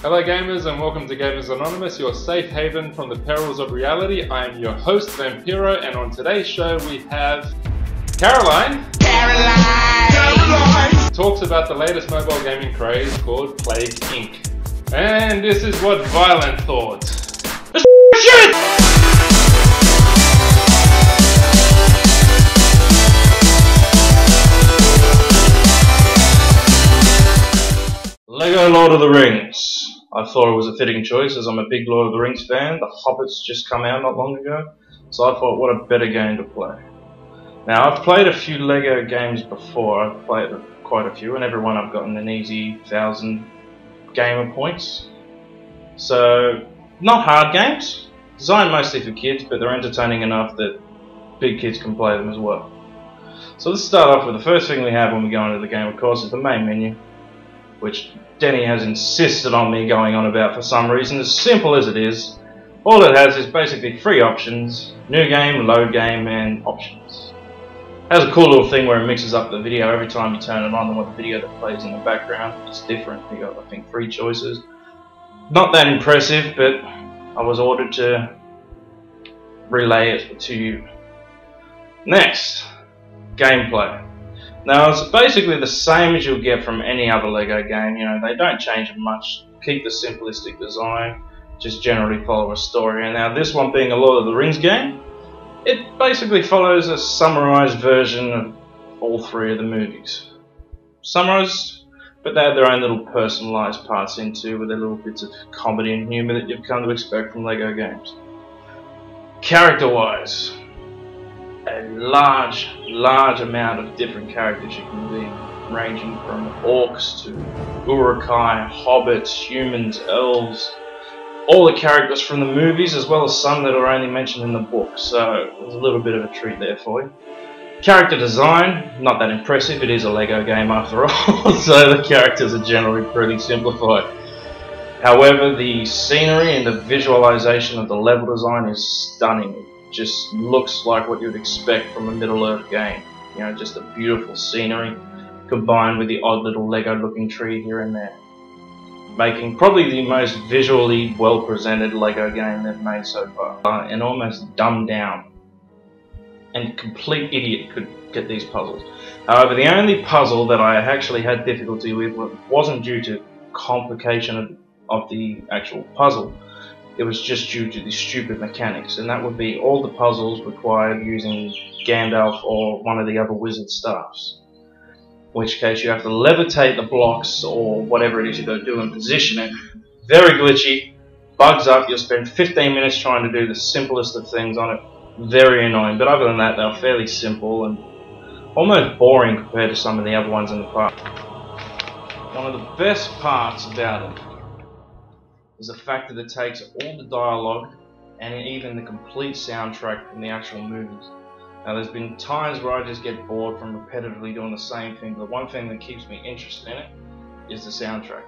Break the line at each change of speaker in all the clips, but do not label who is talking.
Hello gamers and welcome to Gamers Anonymous, your safe haven from the perils of reality. I am your host Vampiro, and on today's show we have Caroline. Caroline talks about the latest mobile gaming craze called Plague Inc. And this is what Violent thought. Shit! Lego Lord of the Rings. I thought it was a fitting choice as I'm a big Lord of the Rings fan. The Hobbit's just come out not long ago, so I thought what a better game to play. Now I've played a few Lego games before. I've played quite a few, and every one I've gotten an easy 1,000 gamer points. So not hard games, designed mostly for kids, but they're entertaining enough that big kids can play them as well. So let's start off with the first thing we have when we go into the game, of course, is the main menu, which Denny has insisted on me going on about for some reason. As simple as it is, all it has is basically 3 options: new game, load game, and options. It has a cool little thing where it mixes up the video every time you turn it on, and what the video that plays in the background. It's different. You got, I think, 3 choices. Not that impressive, but I was ordered to relay it to you. Next, gameplay. Now it's basically the same as you'll get from any other Lego game. You know, they don't change it much. Keep the simplistic design, just generally follow a story. And now this one being a Lord of the Rings game, it basically follows a summarized version of all 3 of the movies. Summarized, but they have their own little personalized parts into, with their little bits of comedy and humor that you've come to expect from Lego games. Character-wise, a large amount of different characters you can be, ranging from orcs to Uruk-hai, hobbits, humans, elves, all the characters from the movies, as well as some that are only mentioned in the book, so there's a little bit of a treat there for you. Character design, not that impressive, it is a Lego game after all, so the characters are generally pretty simplified. However, the scenery and the visualization of the level design is stunning. Just looks like what you would expect from a Middle-earth game. You know, just a beautiful scenery combined with the odd little Lego looking tree here and there, making probably the most visually well presented Lego game they've made so far. And almost dumbed down. And complete idiot could get these puzzles. However, the only puzzle that I actually had difficulty with wasn't due to complication of the actual puzzle. It was just due to the stupid mechanics, and that would be all the puzzles required using Gandalf or one of the other wizard staffs. In which case you have to levitate the blocks or whatever it is you've got to do and position it. Very glitchy, bugs up, you'll spend 15 minutes trying to do the simplest of things on it. Very annoying, but other than that they're fairly simple and almost boring compared to some of the other ones in the past. One of the best parts about it is the fact that it takes all the dialogue and even the complete soundtrack from the actual movies. Now there's been times where I just get bored from repetitively doing the same thing, but one thing that keeps me interested in it is the soundtrack.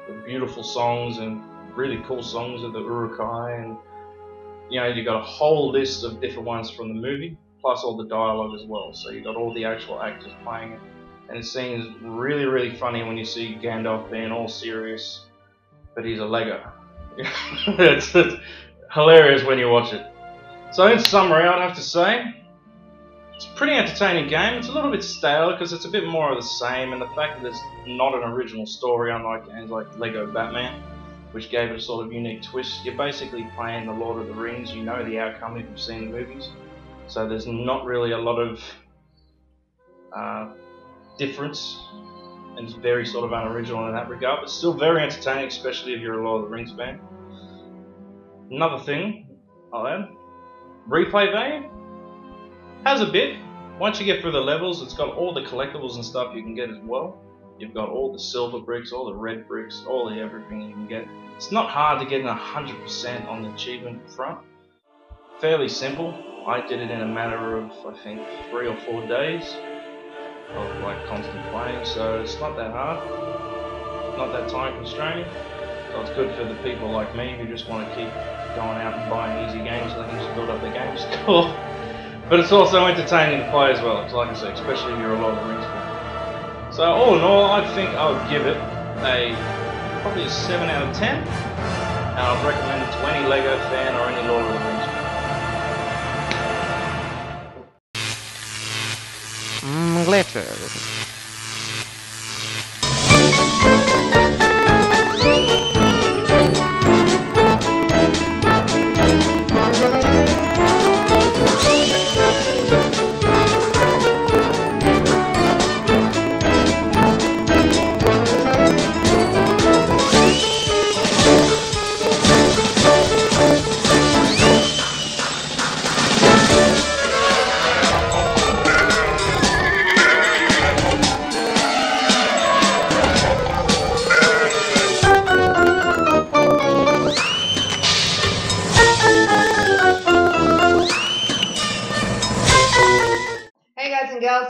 The beautiful songs and really cool songs of the Uruk-hai, and you know, you got a whole list of different ones from the movie, plus all the dialogue as well, so you got all the actual actors playing it. And it seems really funny when you see Gandalf being all serious, but he's a Lego. it's hilarious when you watch it. So in summary, I'd have to say it's a pretty entertaining game. It's a little bit stale because it's a bit more of the same, and the fact that it's not an original story, unlike games like Lego Batman, which gave it a sort of unique twist. You're basically playing the Lord of the Rings. You know the outcome if you've seen the movies, so there's not really a lot of difference. And it's very sort of unoriginal in that regard, but still very entertaining, especially if you're a Lord of the Rings fan. Another thing I'll add, replay value has a bit. Once you get through the levels, it's got all the collectibles and stuff you can get as well. You've got all the silver bricks, all the red bricks, all the everything you can get. It's not hard to get 100% on the achievement front. Fairly simple. I did it in a matter of, I think, 3 or 4 days of like constant playing, so it's not that hard, not that time constraining, so it's good for the people like me who just want to keep going out and buying easy games so they can just build up their game score. But it's also entertaining to play as well, it's like I say, especially if you're a Lord of the Rings fan. So all in all, I think I would give it a probably a 7 out of 10, and I'd recommend it to any LEGO fan or any Lord of the Rings fan.
Glitches.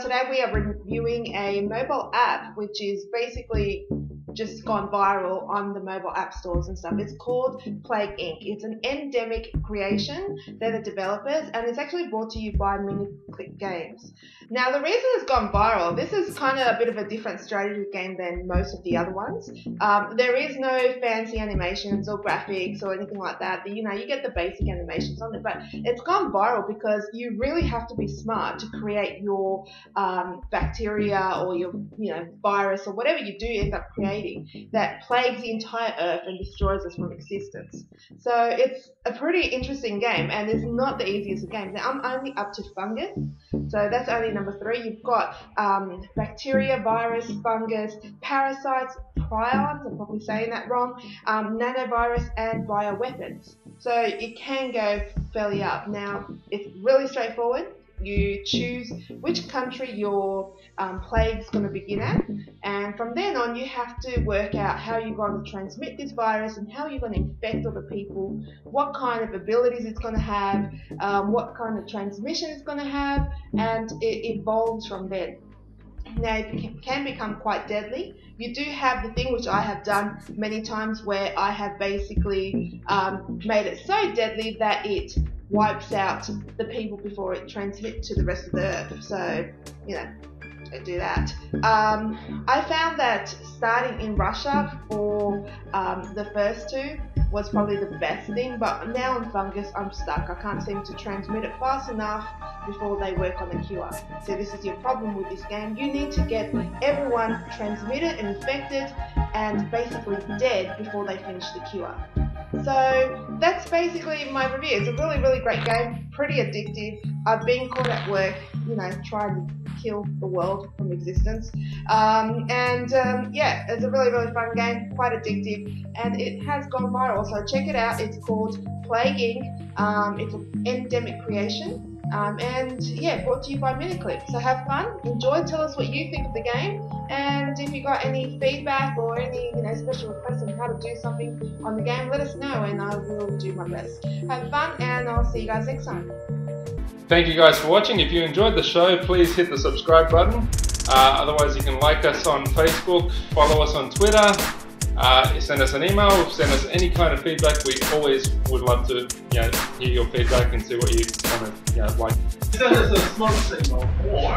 Today we are reviewing a mobile app which is basically just gone viral on the mobile app stores and stuff. It's called Plague Inc. It's an endemic creation. They're the developers, and it's actually brought to you by Miniclip Games. Now the reason it's gone viral, this is kind of a bit of a different strategy game than most of the other ones. There is no fancy animations or graphics or anything like that. You know, you get the basic animations on it, but it's gone viral because you really have to be smart to create your bacteria or your virus or whatever you do end up creating that plagues the entire earth and destroys us from existence. So it's a pretty interesting game, and it's not the easiest game. Now I'm only up to fungus, so that's only number 3. You've got bacteria, virus, fungus, parasites, prions, I'm probably saying that wrong, nanovirus, and bioweapons. So it can go fairly up. Now it's really straightforward. You choose which country your plague's going to begin at, and from then on you have to work out how you're going to transmit this virus and how you're going to infect other people, what kind of abilities it's going to have, what kind of transmission it's going to have, and it evolves from there. Now it can become quite deadly. You do have the thing which I have done many times where I have basically made it so deadly that it wipes out the people before it transmits to the rest of the earth. So, don't do that. I found that starting in Russia for the first 2 was probably the best thing, but now on fungus I'm stuck. I can't seem to transmit it fast enough before they work on the cure. So this is your problem with this game. You need to get everyone transmitted and infected and basically dead before they finish the cure. So that's basically my review. It's a really, really great game, pretty addictive. I've been caught at work, trying to kill the world from existence. Yeah, it's a really, really fun game, quite addictive, and it has gone viral. So check it out. It's called Plague Inc. It's an endemic creation. And yeah, brought to you by Miniclip. So have fun, enjoy, tell us what you think of the game, and if you got any feedback or any special requests on how to do something on the game, let us know and I will do my best. Have fun, and I'll see you guys next time.
Thank you guys for watching. If you enjoyed the show, please hit the subscribe button. Otherwise you can like us on Facebook, follow us on Twitter, send us an email, send us any kind of feedback. We always would love to hear your feedback and see what you want to like.
Send us a smoke signal or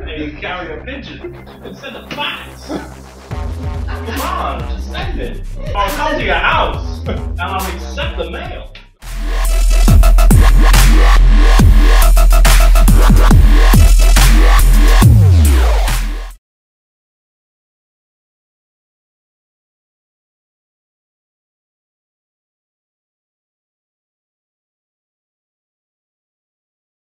a carrier pigeon instead of fax. Come on, just send it. I'll come to your house and I'll accept the mail.